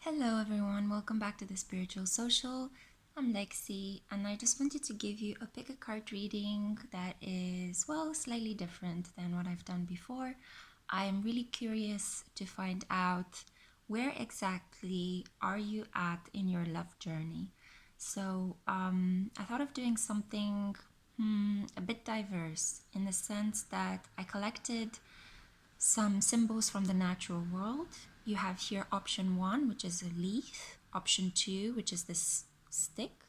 Hello everyone, welcome back to the Spiritual Social. I'm Lexi and I just wanted to give you a pick a card reading that is, well, slightly different than what I've done before. I am really curious to find out where exactly are you at in your love journey. So I thought of doing something a bit diverse in the sense that I collected some symbols from the natural world. You have here option 1, which is a leaf, option 2, which is this stick,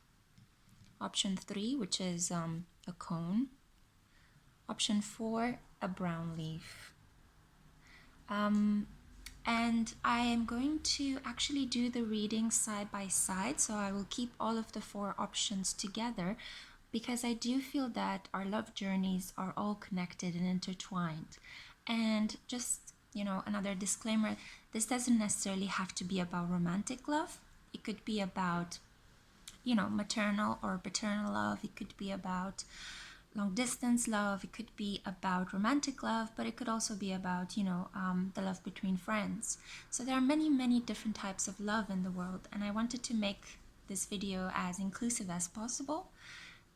option 3, which is a cone, option 4, a brown leaf. And I am going to actually do the reading side by side, so I will keep all of the 4 options together because I do feel that our love journeys are all connected and intertwined. And just, another disclaimer, this doesn't necessarily have to be about romantic love. It could be about, maternal or paternal love. It could be about long distance love. It could be about romantic love, but it could also be about, the love between friends. So there are many, many different types of love in the world. And I wanted to make this video as inclusive as possible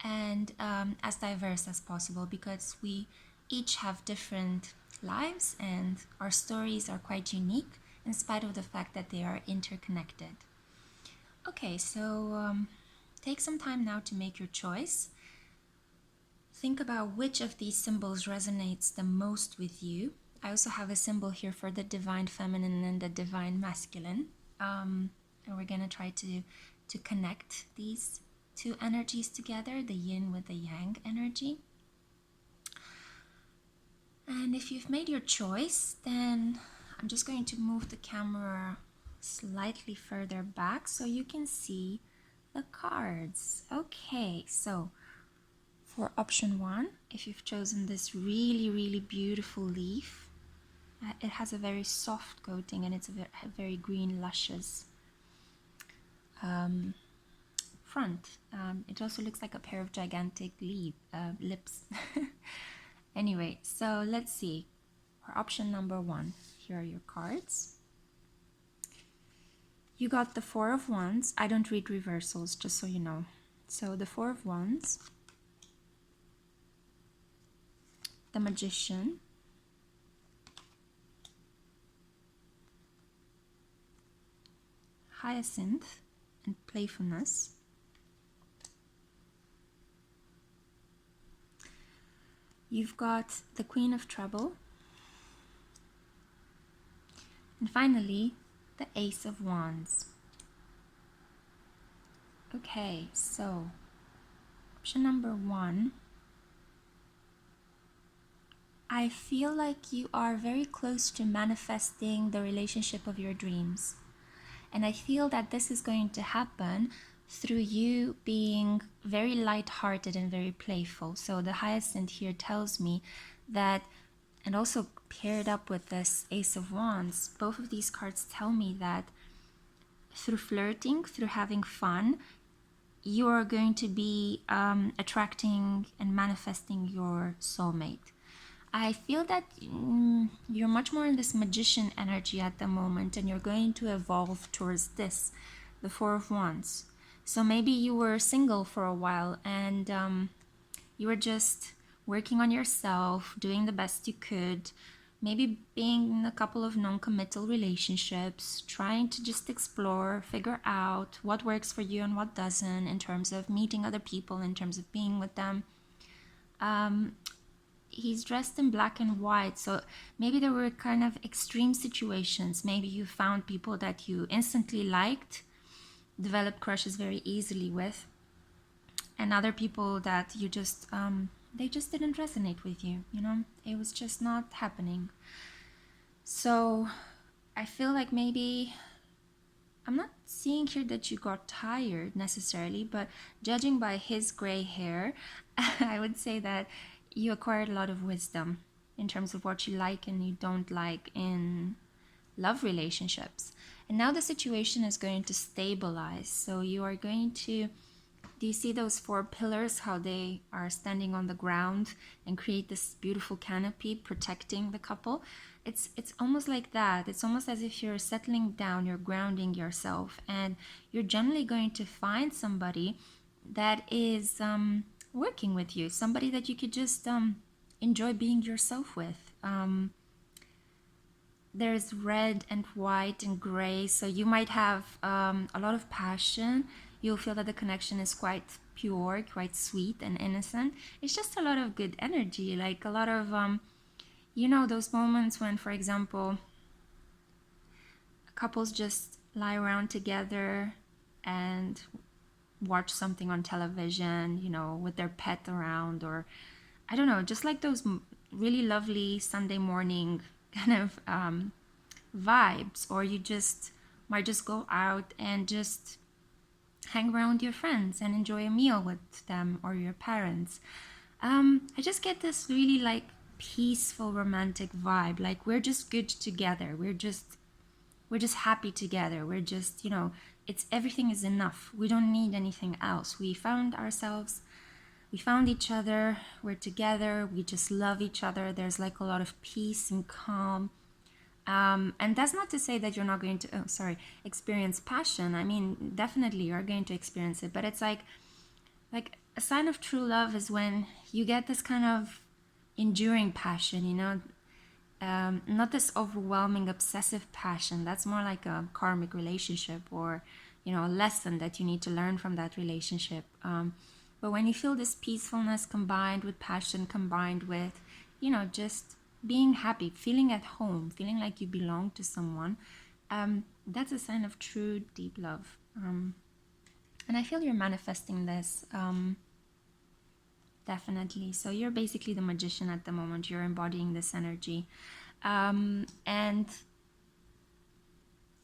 and as diverse as possible because we each have different lives and our stories are quite unique in spite of the fact that they are interconnected. Okay, so take some time now to make your choice. Think about which of these symbols resonates the most with you. I also have a symbol here for the divine feminine and the divine masculine. And we're gonna try to connect these two energies together, the yin with the yang energy. And if you've made your choice, then I'm just going to move the camera slightly further back so you can see the cards. Okay, so for option 1, if you've chosen this really, really beautiful leaf, it has a very soft coating and it's a very green, luscious front. It also looks like a pair of gigantic lips. Anyway, so let's see. For option number 1, here are your cards. You got the 4 of Wands. I don't read reversals, just so you know. So the 4 of Wands, the Magician, Hyacinth and playfulness, you've got the Queen of Trouble, and finally the Ace of Wands. Okay, so option number 1, I feel like you are very close to manifesting the relationship of your dreams. And I feel that this is going to happen through you being very light-hearted and very playful. So the Hyacinth here tells me that, and also paired up with this Ace of Wands, both of these cards tell me that through flirting, through having fun, you are going to be attracting and manifesting your soulmate. I feel that you're much more in this magician energy at the moment and you're going to evolve towards this, the 4 of Wands. So maybe you were single for a while and you were just working on yourself, doing the best you could, maybe being in a couple of non-committal relationships, trying to just explore, figure out what works for you and what doesn't in terms of meeting other people, in terms of being with them. He's dressed in black and white, so maybe there were kind of extreme situations. Maybe you found people that you instantly liked, developed crushes very easily with, and other people that you just they just didn't resonate with you, it was just not happening. So I feel like maybe, I'm not seeing here that you got tired necessarily, but judging by his gray hair, I would say that you acquired a lot of wisdom in terms of what you like and you don't like in love relationships. And now the situation is going to stabilize. So you are going to, do you see those 4 pillars, how they are standing on the ground and create this beautiful canopy protecting the couple? it's almost like that. It's almost as if you're settling down, you're grounding yourself, and you're generally going to find somebody that is working with you, somebody that you could just enjoy being yourself with. There's red and white and gray, so you might have a lot of passion. You'll feel that the connection is quite pure, quite sweet and innocent. It's just a lot of good energy, like a lot of those moments when, for example, couples just lie around together and watch something on television, with their pet around, or I don't know, just like those really lovely Sunday morning kind of vibes. Or you just might just go out and just hang around with your friends and enjoy a meal with them or your parents. I just get this really like peaceful romantic vibe, like we're just good together, we're just happy together, we're just it's everything is enough, we don't need anything else. We found ourselves, we found each other, we're together, we just love each other. There's like a lot of peace and calm. And that's not to say that you're not going to experience passion. I mean, definitely you're going to experience it, but it's like a sign of true love is when you get this kind of enduring passion, not this overwhelming obsessive passion. That's more like a karmic relationship, or a lesson that you need to learn from that relationship. But when you feel this peacefulness combined with passion, combined with just being happy, feeling at home, feeling like you belong to someone, that's a sign of true deep love. And I feel you're manifesting this, definitely. So you're basically the magician at the moment. You're embodying this energy. And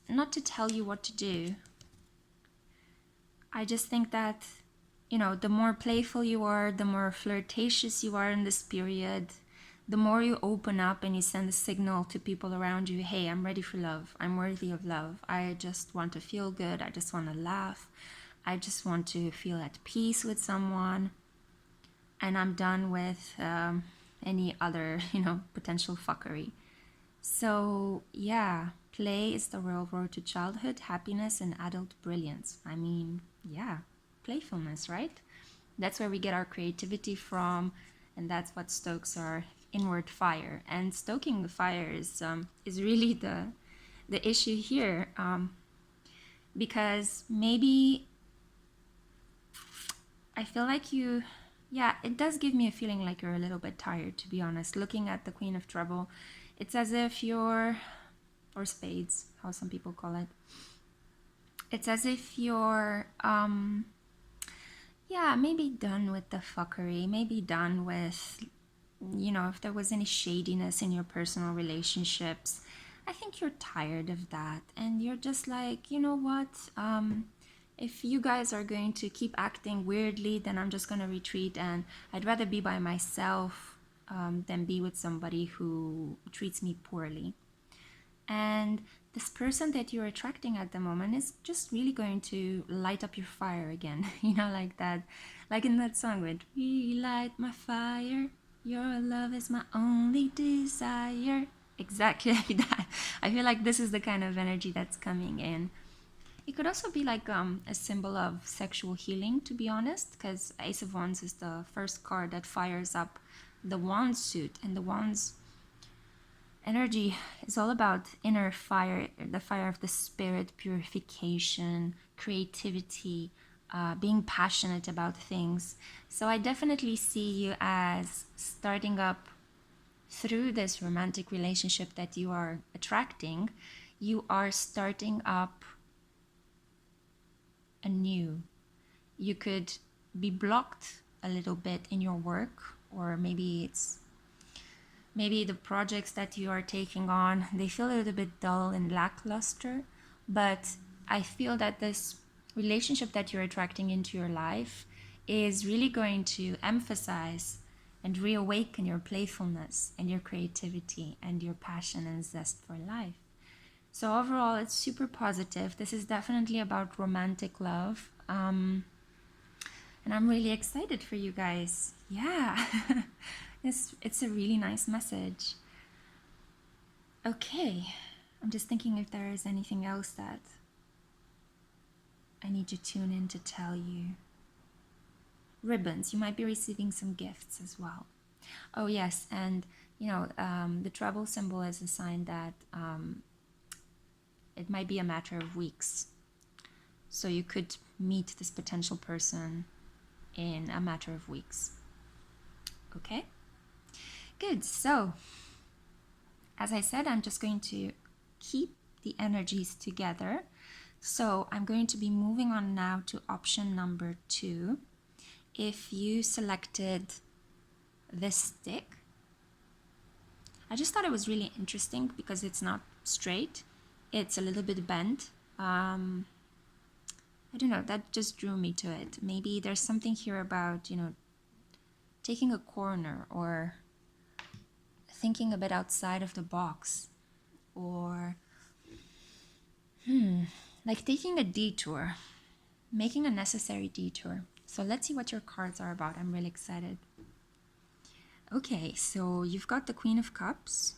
not to tell you what to do, I just think that, the more playful you are, the more flirtatious you are in this period, the more you open up and you send a signal to people around you, hey, I'm ready for love. I'm worthy of love. I just want to feel good. I just want to laugh. I just want to feel at peace with someone. And I'm done with any other, potential fuckery. So, yeah, play is the real road to childhood, happiness, and adult brilliance. I mean, yeah, playfulness, right? That's where we get our creativity from, and that's what stokes our inward fire. And stoking the fire is really the issue here, because maybe I feel like it does give me a feeling like you're a little bit tired, to be honest. Looking at the Queen of Trouble, it's as if or spades, how some people call it. It's as if you're, maybe done with the fuckery, maybe done with, if there was any shadiness in your personal relationships. I think you're tired of that, and you're just like, you know what, if you guys are going to keep acting weirdly, then I'm just going to retreat, and I'd rather be by myself than be with somebody who treats me poorly. And this person that you're attracting at the moment is just really going to light up your fire again. Like that, like in that song with "Relight my fire, your love is my only desire." Exactly like that. I feel like this is the kind of energy that's coming in. It could also be like a symbol of sexual healing, to be honest, because Ace of Wands is the first card that fires up the Wand suit, and the Wands energy is all about inner fire, the fire of the spirit, purification, creativity, being passionate about things. So I definitely see you as starting up through this romantic relationship that you are attracting. You are starting up anew. You could be blocked a little bit in your work, or maybe the projects that you are taking on, they feel a little bit dull and lackluster. But I feel that this relationship that you're attracting into your life is really going to emphasize and reawaken your playfulness and your creativity and your passion and zest for life. So overall, it's super positive. This is definitely about romantic love. And I'm really excited for you guys. Yeah. It's a really nice message. Okay, I'm just thinking if there is anything else that I need to tune in to tell you. Ribbons, you might be receiving some gifts as well. Oh, yes, and the trouble symbol is a sign that it might be a matter of weeks. So you could meet this potential person in a matter of weeks. Okay? Good. So, as I said, I'm just going to keep the energies together. So I'm going to be moving on now to option number 2. If you selected this stick, I just thought it was really interesting because it's not straight. It's a little bit bent. I don't know, that just drew me to it. Maybe there's something here about, taking a corner or thinking a bit outside of the box, or like taking a detour, making a necessary detour. So let's see what your cards are about. I'm really excited. Okay, so you've got the Queen of Cups.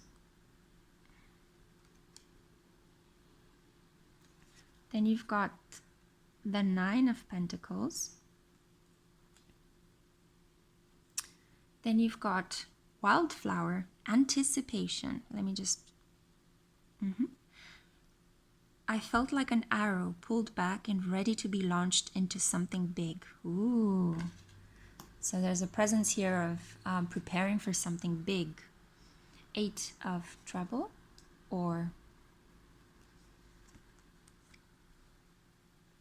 Then you've got the Nine of Pentacles. Then you've got Wildflower, Anticipation. Let me just... I felt like an arrow pulled back and ready to be launched into something big. Ooh. So there's a presence here of preparing for something big. 8 of Treble, or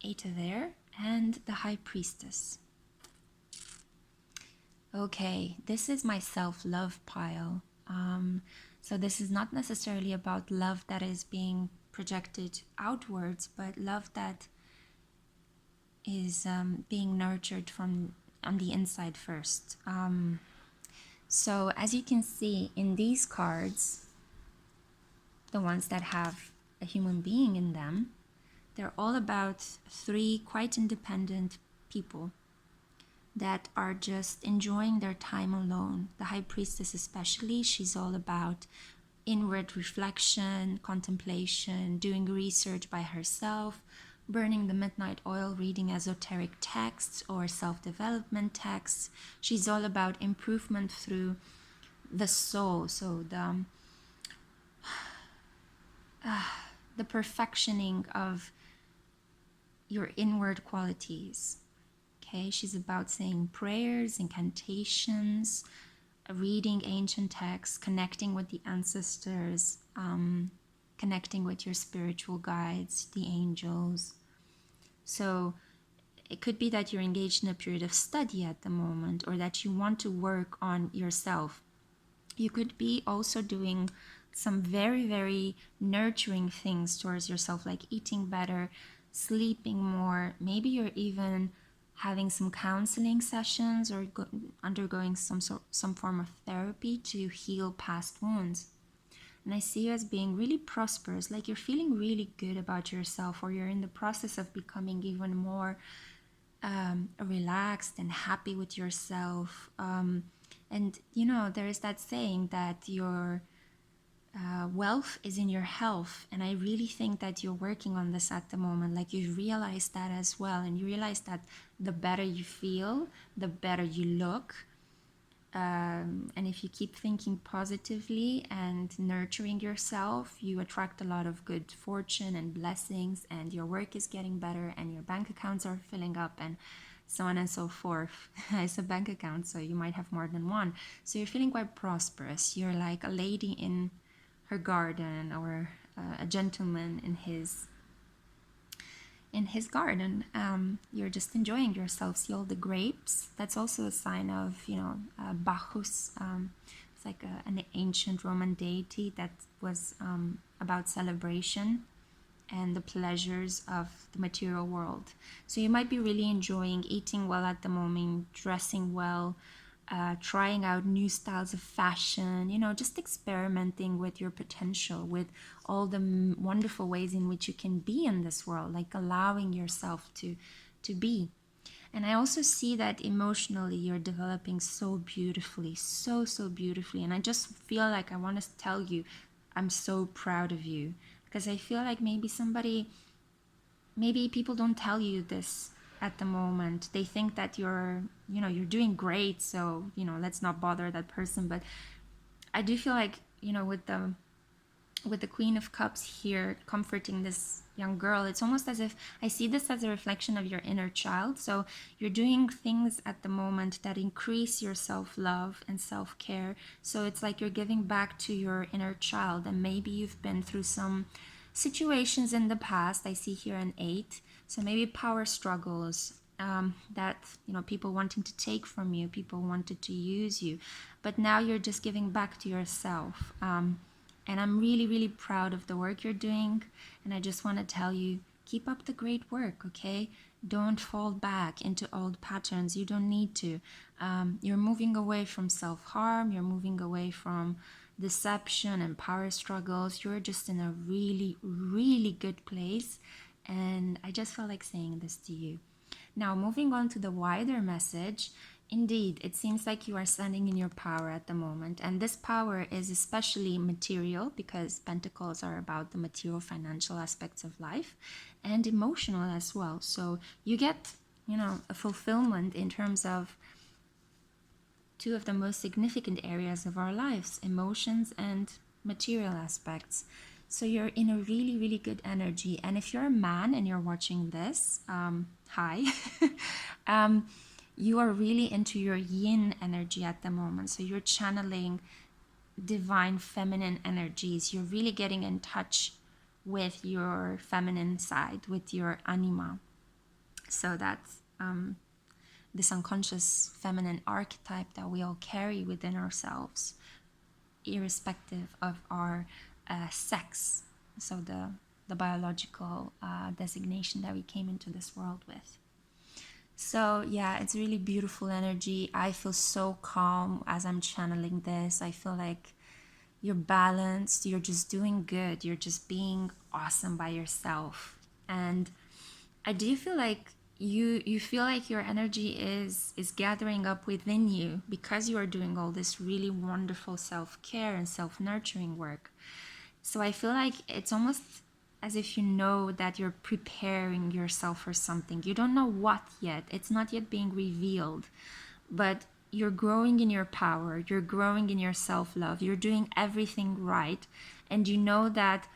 8 there, and the High Priestess. Okay, this is my self-love pile. So this is not necessarily about love that is being projected outwards, but love that is being nurtured from on the inside first. So as you can see in these cards, the ones that have a human being in them, they're all about 3 quite independent people that are just enjoying their time alone. The High Priestess especially, she's all about inward reflection, contemplation, doing research by herself, burning the midnight oil, reading esoteric texts or self-development texts. She's all about improvement through the soul, so the perfectioning of your inward qualities. Okay, she's about saying prayers, incantations, reading ancient texts, connecting with the ancestors, connecting with your spiritual guides, the angels. So it could be that you're engaged in a period of study at the moment, or that you want to work on yourself. You could be also doing some very, very nurturing things towards yourself, like eating better, sleeping more. Maybe you're even having some counseling sessions or undergoing some form of therapy to heal past wounds. And I see you as being really prosperous, like you're feeling really good about yourself, or you're in the process of becoming even more relaxed and happy with yourself. And there is that saying that your wealth is in your health, and I really think that you're working on this at the moment. Like, you realize that as well, and you realize that the better you feel, the better you look. And if you keep thinking positively and nurturing yourself, you attract a lot of good fortune and blessings, and your work is getting better, and your bank accounts are filling up, and so on and so forth. It's a bank account, so you might have more than one. So you're feeling quite prosperous. You're like a lady in her garden, or a gentleman in his garden. You're just enjoying yourself. See all the grapes? That's also a sign of, Bacchus. It's like an ancient Roman deity that was about celebration and the pleasures of the material world. So you might be really enjoying eating well at the moment, dressing well, trying out new styles of fashion, just experimenting with your potential, with all the wonderful ways in which you can be in this world, like allowing yourself to be. And I also see that emotionally you're developing so beautifully, so beautifully. And I just feel like I want to tell you, I'm so proud of you, because I feel like maybe people don't tell you this at the moment. They think that you're doing great, so let's not bother that person. But I do feel like, with the Queen of Cups here comforting this young girl, it's almost as if I see this as a reflection of your inner child. So you're doing things at the moment that increase your self-love and self-care. So it's like you're giving back to your inner child, and maybe you've been through some situations in the past. I see here an 8. So maybe power struggles, that people wanting to take from you, people wanted to use you, but now you're just giving back to yourself. And I'm really, really proud of the work you're doing. And I just want to tell you, keep up the great work, okay? Don't fall back into old patterns. You don't need to. You're moving away from self-harm. You're moving away from deception and power struggles. You're just in a really, really good place. And I just felt like saying this to you. Now, moving on to the wider message, indeed, it seems like you are standing in your power at the moment. And this power is especially material, because pentacles are about the material, financial aspects of life, and emotional as well. So you get, a fulfillment in terms of two of the most significant areas of our lives, emotions and material aspects. So you're in a really, really good energy. And if you're a man and you're watching this, hi, you are really into your yin energy at the moment. So you're channeling divine feminine energies. You're really getting in touch with your feminine side, with your anima. So that's this unconscious feminine archetype that we all carry within ourselves, irrespective of our sex. So the biological designation that we came into this world with. So yeah, it's really beautiful energy. I feel so calm as I'm channeling this. I feel like you're balanced, you're just doing good, you're just being awesome by yourself. And I do feel like you feel like your energy is gathering up within you, because you are doing all this really wonderful self-care and self-nurturing work. So I feel like it's almost as if you know that you're preparing yourself for something. You don't know what yet. It's not yet being revealed. But you're growing in your power. You're growing in your self-love. You're doing everything right. And you know that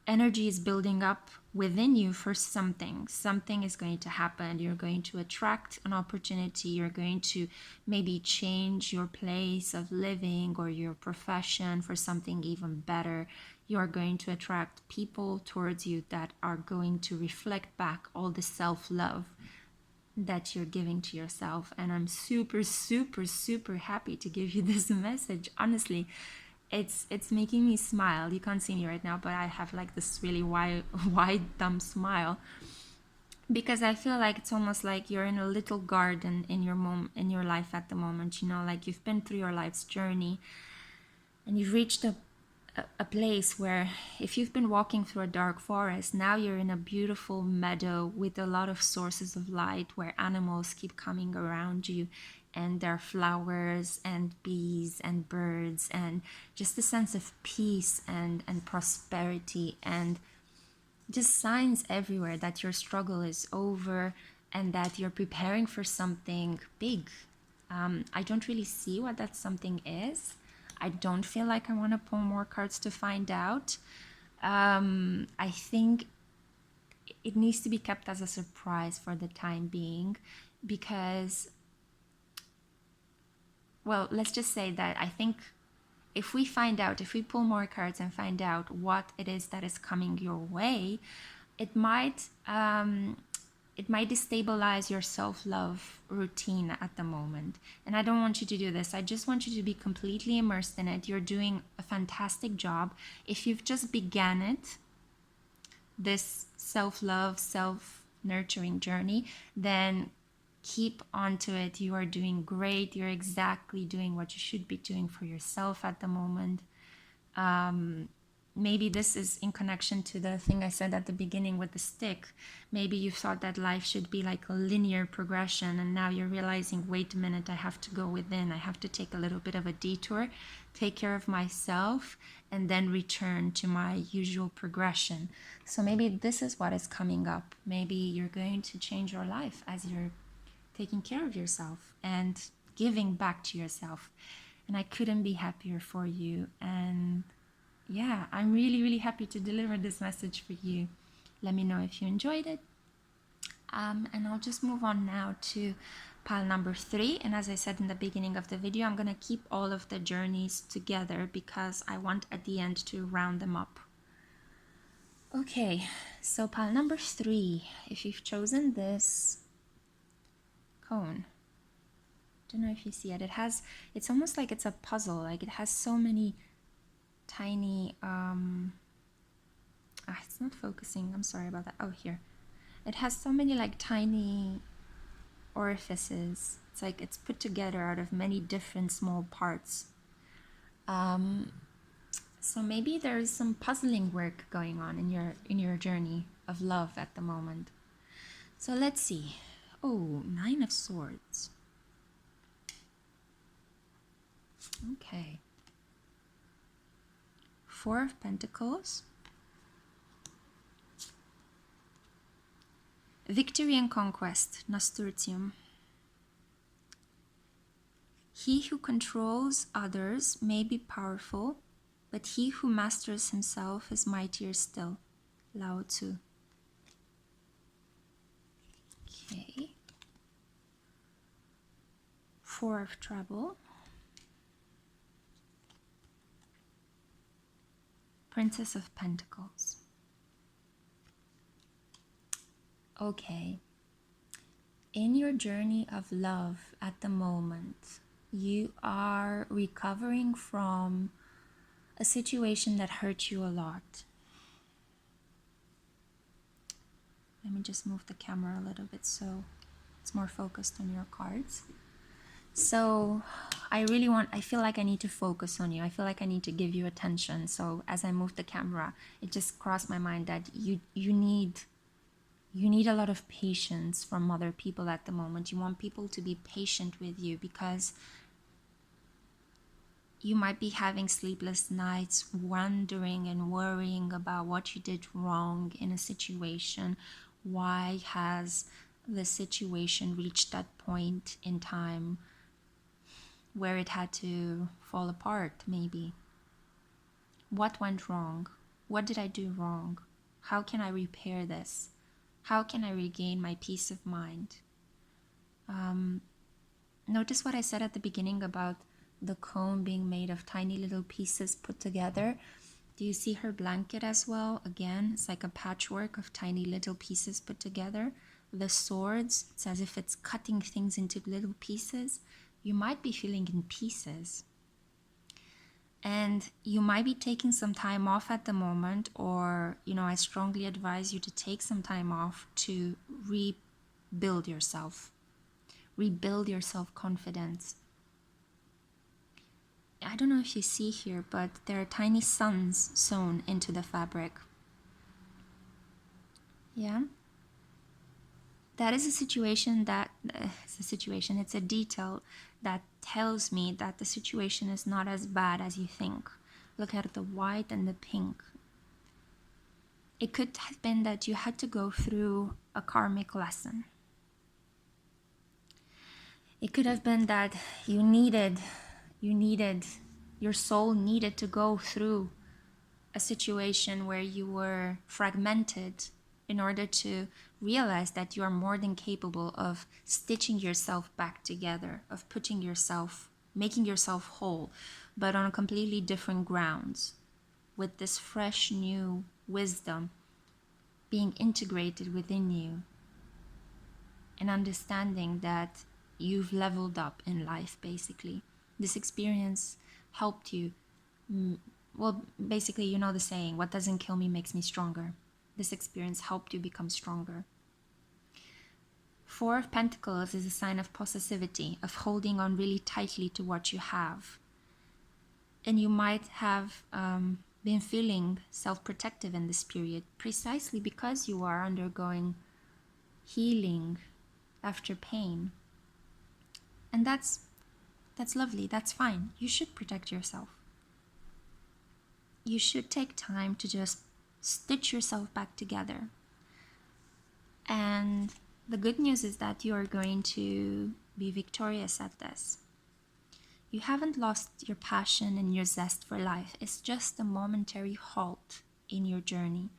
energy is building up within you for something. Something is going to happen. You're going to attract an opportunity. You're going to maybe change your place of living or your profession for something even better. You are going to attract people towards you that are going to reflect back all the self-love that you're giving to yourself. And I'm super, super, super happy to give you this message. Honestly, it's making me smile. You can't see me right now, but I have like this really wide dumb smile, because I feel like it's almost like you're in a little garden in your life at the moment. Like you've been through your life's journey, and you've reached a place where, if you've been walking through a dark forest, now you're in a beautiful meadow with a lot of sources of light, where animals keep coming around you, and there are flowers and bees and birds, and just a sense of peace and prosperity, and just signs everywhere that your struggle is over and that you're preparing for something big. I don't really see what that something is. I don't feel like I want to pull more cards to find out. I think it needs to be kept as a surprise for the time being, because, well, let's just say that I think if we pull more cards and find out what it is that is coming your way, it might destabilize your self-love routine at the moment. And I don't want you to do this. I just want you to be completely immersed in it. You're doing a fantastic job. If you've just began it, this self-love, self-nurturing journey, then keep onto it. You are doing great. You're exactly doing what you should be doing for yourself at the moment. Maybe this is in connection to the thing I said at the beginning with the stick. Maybe you thought that life should be like a linear progression, and now you're realizing, wait a minute, I have to go within. I have to take a little bit of a detour. take care of myself, and then return to my usual progression. So maybe this is what is coming up. Maybe you're going to change your life as you're taking care of yourself and giving back to yourself. And I couldn't be happier for you. And yeah, I'm really, really happy to deliver this message for you. Let me know if you enjoyed it. And I'll just move on now to pile number 3. And as I said in the beginning of the video, I'm going to keep all of the journeys together because I want at the end to round them up. Okay, so pile number 3, if you've chosen this cone, don't know if you see it, it's almost like it's a puzzle, like it has so many tiny, it's not focusing, I'm sorry about that. Oh, here. It has so many like tiny orifices. It's like it's put together out of many different small parts. So maybe there's some puzzling work going on in your journey of love at the moment. So let's see. Oh, 9 of Swords. Okay. 4 of Pentacles. Victory and conquest, nasturtium. He who controls others may be powerful, but he who masters himself is mightier still. Lao Tzu. Okay. 4 of Trouble. Princess of Pentacles. Okay. In your journey of love at the moment, you are recovering from a situation that hurt you a lot. Let me just move the camera a little bit so it's more focused on your cards. So I feel like I need to focus on you. I feel like I need to give you attention. So as I move the camera, it just crossed my mind that you need a lot of patience from other people at the moment. You want people to be patient with you because you might be having sleepless nights, wondering and worrying about what you did wrong in a situation. Why has the situation reached that point in time where it had to fall apart, maybe? What went wrong? What did I do wrong? How can I repair this? How can I regain my peace of mind? Notice what I said at the beginning about the cone being made of tiny little pieces put together. Do you see her blanket as well? Again, it's like a patchwork of tiny little pieces put together. The swords, it's as if it's cutting things into little pieces. You might be feeling in pieces. And you might be taking some time off at the moment, or, I strongly advise you to take some time off to rebuild yourself. Rebuild your self-confidence. I don't know if you see here, but there are tiny suns sewn into the fabric. Yeah? That is a situation it's a detail that tells me that the situation is not as bad as you think. Look at the white and the pink. It could have been that you had to go through a karmic lesson. It could have been that your soul needed to go through a situation where you were fragmented in order to realize that you are more than capable of stitching yourself back together, of making yourself whole, but on completely different grounds, with this fresh new wisdom being integrated within you, and understanding that you've leveled up in life, basically. This experience helped you. Well, basically, you know the saying, what doesn't kill me makes me stronger. This experience helped you become stronger. 4 of Pentacles is a sign of possessivity, of holding on really tightly to what you have. And you might have been feeling self-protective in this period, precisely because you are undergoing healing after pain. And that's lovely, that's fine. You should protect yourself. you should take time to just stitch yourself back together. And the good news is that you are going to be victorious at this. You haven't lost your passion and your zest for life. It's just a momentary halt in your journey.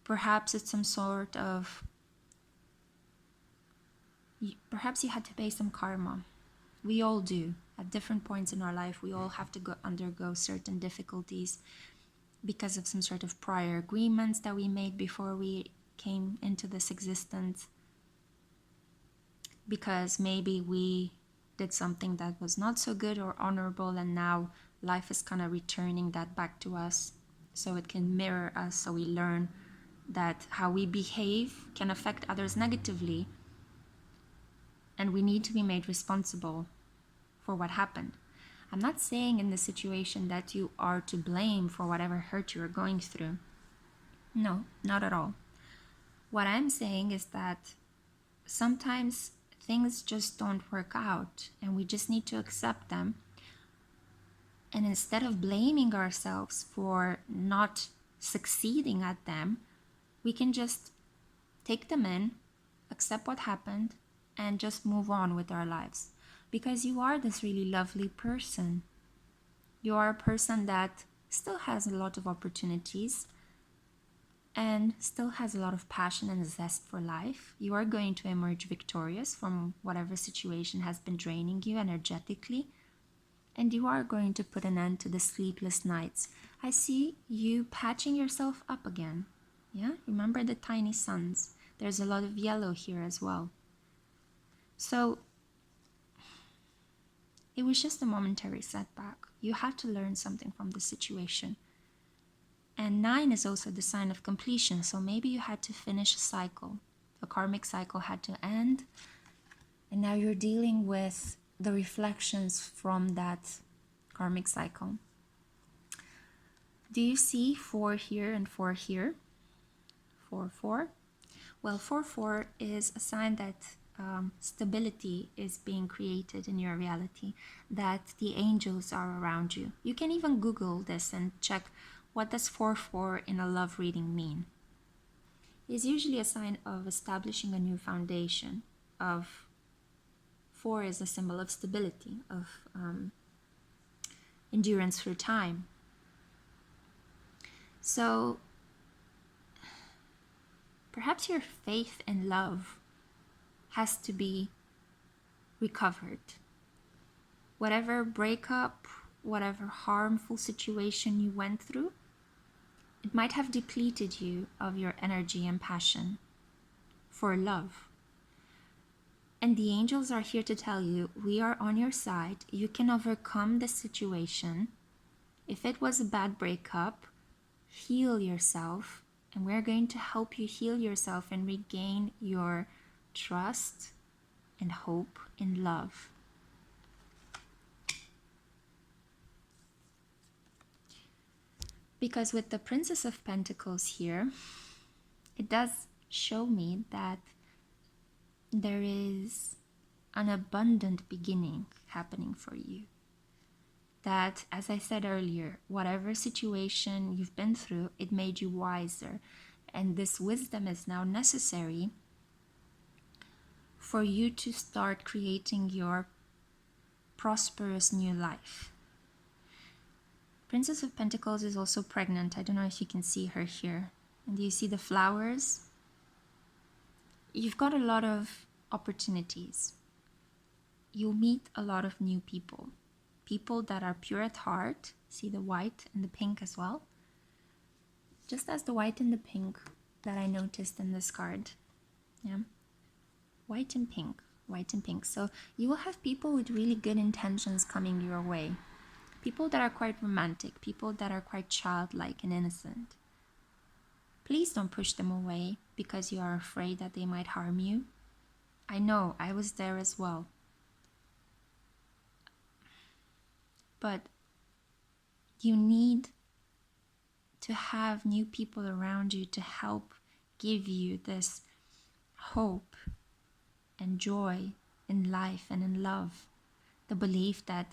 Perhaps it's some sort of, perhaps you had to pay some karma. We all do. At different points in our life, we all have to undergo certain difficulties because of some sort of prior agreements that we made before we came into this existence. Because maybe we did something that was not so good or honorable, and now life is kind of returning that back to us so it can mirror us, so we learn that how we behave can affect others negatively, and we need to be made responsible for what happened. I'm not saying in this situation that you are to blame for whatever hurt you are going through. No, not at all. What I'm saying is that sometimes things just don't work out and we just need to accept them. And instead of blaming ourselves for not succeeding at them, we can just take them in, accept what happened, and just move on with our lives. Because you are this really lovely person. You are a person that still has a lot of opportunities and still has a lot of passion and zest for life. You are going to emerge victorious from whatever situation has been draining you energetically. And you are going to put an end to the sleepless nights. I see you patching yourself up again. Yeah, remember the tiny suns. There's a lot of yellow here as well. So it was just a momentary setback. You had to learn something from the situation. And 9 is also the sign of completion. So maybe you had to finish a cycle. A karmic cycle had to end. And now you're dealing with the reflections from that karmic cycle. Do you see 4 here and 4 here? 4, 4. Well, 4, 4 is a sign that stability is being created in your reality, that the angels are around you. You can even Google this and check, what does 4, 4 in a love reading mean? It's usually a sign of establishing a new foundation. Of 4 is a symbol of stability, of endurance through time. So perhaps your faith and love has to be recovered. Whatever breakup, whatever harmful situation you went through, it might have depleted you of your energy and passion for love. And the angels are here to tell you, we are on your side. You can overcome the situation. If it was a bad breakup, heal yourself. And we're going to help you heal yourself and regain your trust and hope in love. Because with the Princess of Pentacles here, it does show me that there is an abundant beginning happening for you. That, as I said earlier, whatever situation you've been through, it made you wiser. And this wisdom is now necessary for you to start creating your prosperous new life. Princess of Pentacles is also pregnant. I don't know if you can see her here. And do you see the flowers? You've got a lot of opportunities. You'll meet a lot of new people. People that are pure at heart. See the white and the pink as well. Just as the white and the pink that I noticed in this card. Yeah. White and pink. White and pink. So you will have people with really good intentions coming your way. People that are quite romantic. People that are quite childlike and innocent. Please don't push them away because you are afraid that they might harm you. I know, I was there as well. But you need to have new people around you to help give you this hope and joy in life and in love. The belief that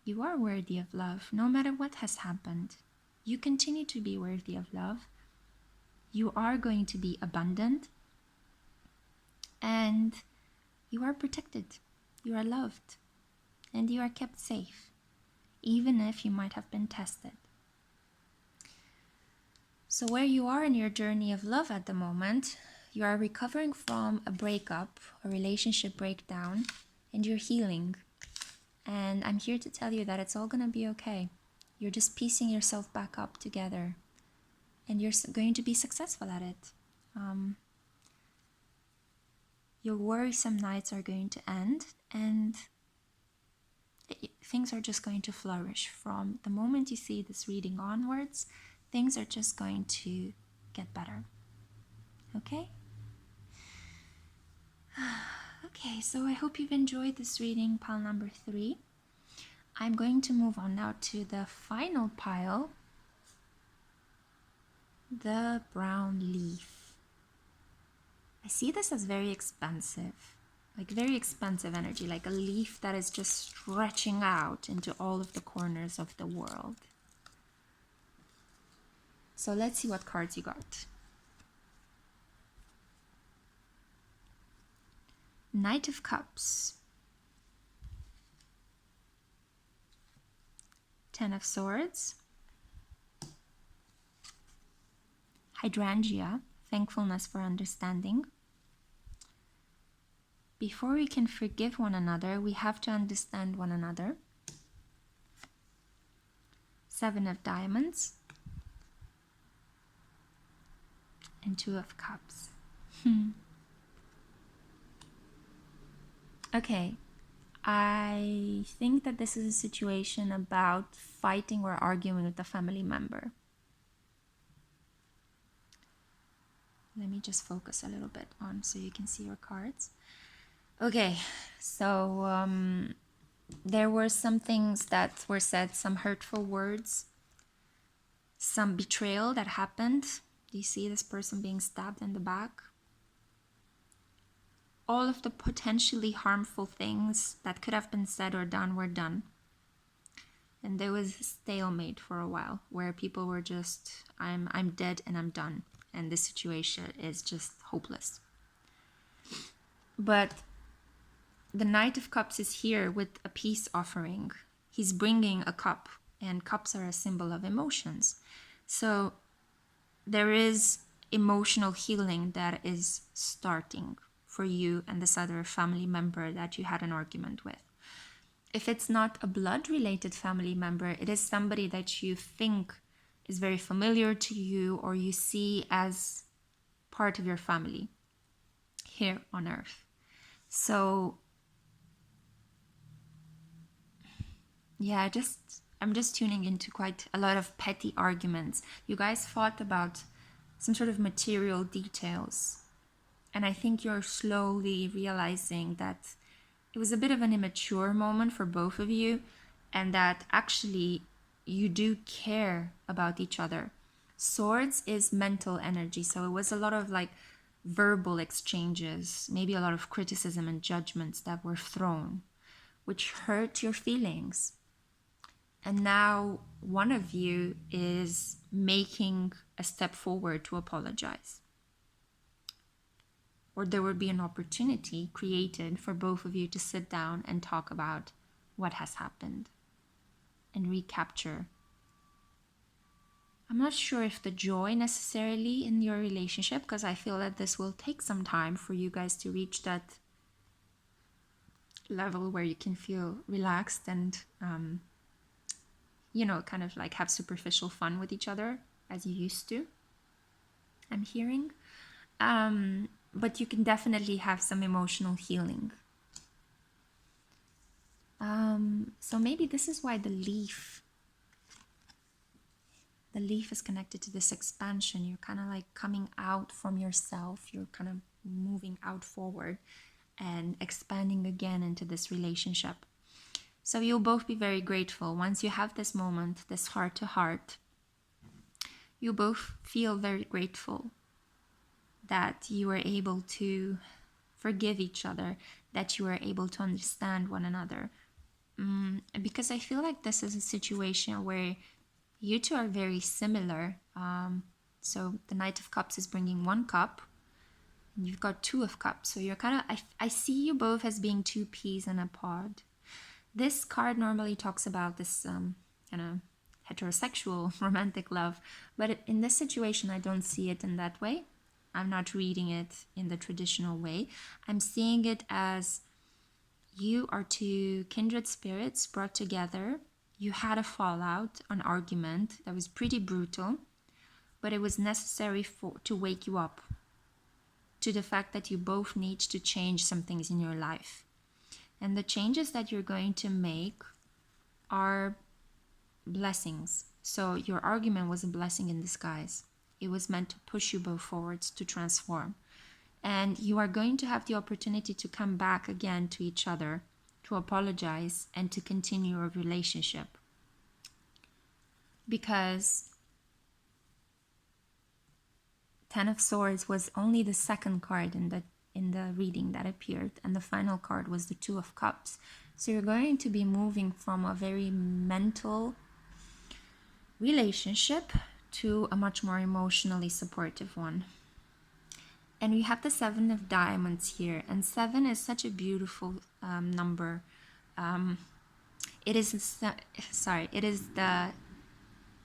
You are worthy of love, no matter what has happened. You continue to be worthy of love. You are going to be abundant, and you are protected. You are loved, and you are kept safe, even if you might have been tested. So where you are in your journey of love at the moment, you are recovering from a breakup, a relationship breakdown, and you're healing. And I'm here to tell you that it's all going to be okay. You're just piecing yourself back up together, and you're going to be successful at it. Your worrisome nights are going to end, and things are just going to flourish. From the moment you see this reading onwards, things are just going to get better. Okay? Okay, so I hope you've enjoyed this reading, pile number 3. I'm going to move on now to the final pile, the brown leaf. I see this as very expansive, like very expansive energy, like a leaf that is just stretching out into all of the corners of the world. So let's see what cards you got. Knight of Cups, 10 of Swords, Hydrangea, thankfulness for understanding. Before we can forgive one another, we have to understand one another. 7 of Diamonds, and 2 of Cups. Okay, I think that this is a situation about fighting or arguing with a family member. Let me just focus a little bit on so you can see your cards. Okay, so there were some things that were said, some hurtful words, some betrayal that happened. Do you see this person being stabbed in the back? All of the potentially harmful things that could have been said or done were done. And there was a stalemate for a while where people were just, I'm dead and I'm done. And this situation is just hopeless. But the Knight of Cups is here with a peace offering. He's bringing a cup, and cups are a symbol of emotions. So there is emotional healing that is starting for you and this other family member that you had an argument with. If it's not a blood-related family member, it is somebody that you think is very familiar to you or you see as part of your family here on earth. So yeah, I'm just tuning into quite a lot of petty arguments. You guys fought about some sort of material details. And I think you're slowly realizing that it was a bit of an immature moment for both of you, and that actually you do care about each other. Swords is mental energy, so it was a lot of like verbal exchanges, maybe a lot of criticism and judgments that were thrown, which hurt your feelings. And now one of you is making a step forward to apologize. Or there would be an opportunity created for both of you to sit down and talk about what has happened and recapture. I'm not sure if the joy necessarily in your relationship, because I feel that this will take some time for you guys to reach that level where you can feel relaxed and, kind of like have superficial fun with each other as you used to, I'm hearing. But you can definitely have some emotional healing. So maybe this is why the leaf is connected to this expansion. You're kind of like coming out from yourself. You're kind of moving out forward and expanding again into this relationship. So you'll both be very grateful. Once you have this moment, this heart to heart, you both feel very grateful that you were able to forgive each other, that you were able to understand one another. because I feel like this is a situation where you two are very similar. So the Knight of Cups is bringing one cup, and you've got Two of Cups. So you're kind of, I see you both as being two peas in a pod. This card normally talks about this kind of heterosexual romantic love, but in this situation, I don't see it in that way. I'm not reading it in the traditional way. I'm seeing it as you are two kindred spirits brought together. You had a fallout, an argument that was pretty brutal, but it was necessary to wake you up to the fact that you both need to change some things in your life. And the changes that you're going to make are blessings. So your argument was a blessing in disguise. It was meant to push you both forwards to transform. And you are going to have the opportunity to come back again to each other, to apologize, and to continue your relationship. Because Ten of Swords was only the second card in the reading that appeared, and the final card was the Two of Cups. So you're going to be moving from a very mental relationship to a much more emotionally supportive one. And we have the Seven of Diamonds here, and 7 is such a beautiful number. It is the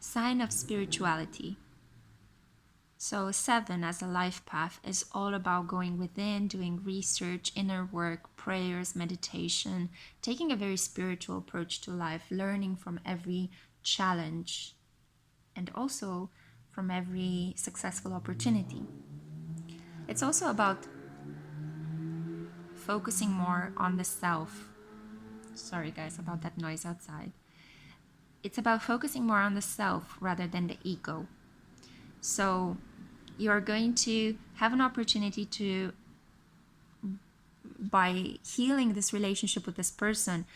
sign of spirituality. So 7 as a life path is all about going within, doing research, inner work, prayers, meditation, taking a very spiritual approach to life, learning from every challenge, and also from every successful opportunity. It's also about focusing more on the self. Sorry guys about that noise outside. It's about focusing more on the self rather than the ego. So you're going to have an opportunity to, by healing this relationship with this person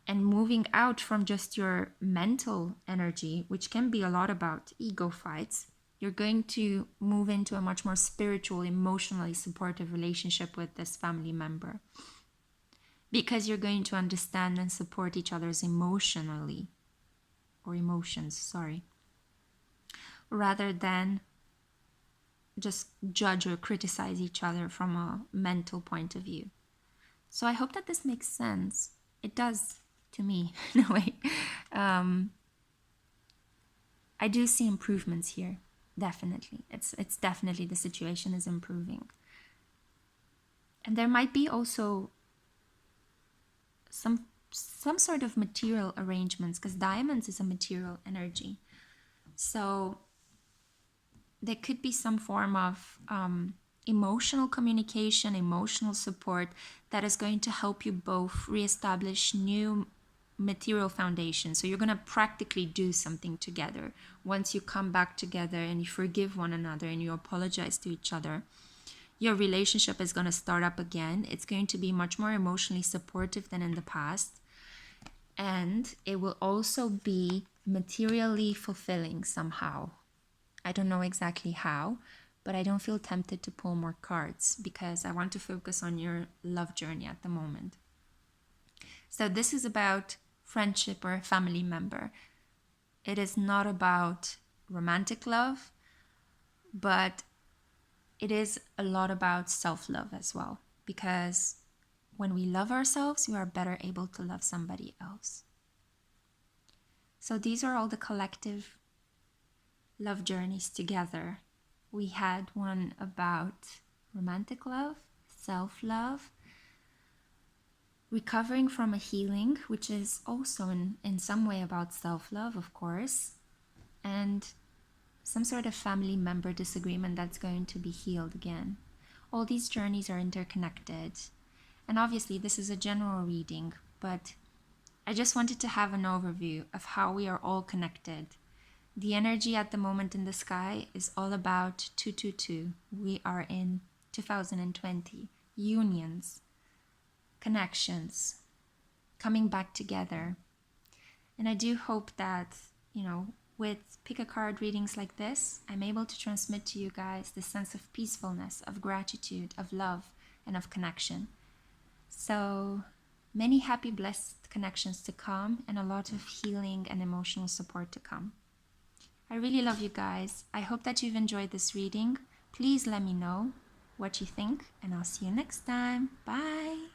and moving out from just your mental energy, which can be a lot about ego fights, you're going to move into a much more spiritual, emotionally supportive relationship with this family member. Because you're going to understand and support each other's emotions, rather than just judge or criticize each other from a mental point of view. So I hope that this makes sense. It does to me, in a way. I do see improvements here. Definitely. It's definitely the situation is improving. And there might be also some sort of material arrangements, because diamonds is a material energy. So there could be some form of emotional communication, emotional support that is going to help you both reestablish new material foundation. So you're going to practically do something together. Once you come back together and you forgive one another and you apologize to each other, your relationship is going to start up again. It's going to be much more emotionally supportive than in the past. And it will also be materially fulfilling somehow. I don't know exactly how, but I don't feel tempted to pull more cards because I want to focus on your love journey at the moment. So this is about friendship or a family member. It is not about romantic love, but it is a lot about self-love as well. Because when we love ourselves, we are better able to love somebody else. So these are all the collective love journeys together. We had one about romantic love, self-love, recovering from a healing, which is also in some way about self-love, of course, and some sort of family member disagreement that's going to be healed again. All these journeys are interconnected. And obviously this is a general reading, but I just wanted to have an overview of how we are all connected. The energy at the moment in the sky is all about 222. We are in 2020. Unions, connections, coming back together. And I do hope that, with pick-a-card readings like this, I'm able to transmit to you guys the sense of peacefulness, of gratitude, of love, and of connection. So many happy, blessed connections to come, and a lot of healing and emotional support to come. I really love you guys. I hope that you've enjoyed this reading. Please let me know what you think, and I'll see you next time. Bye.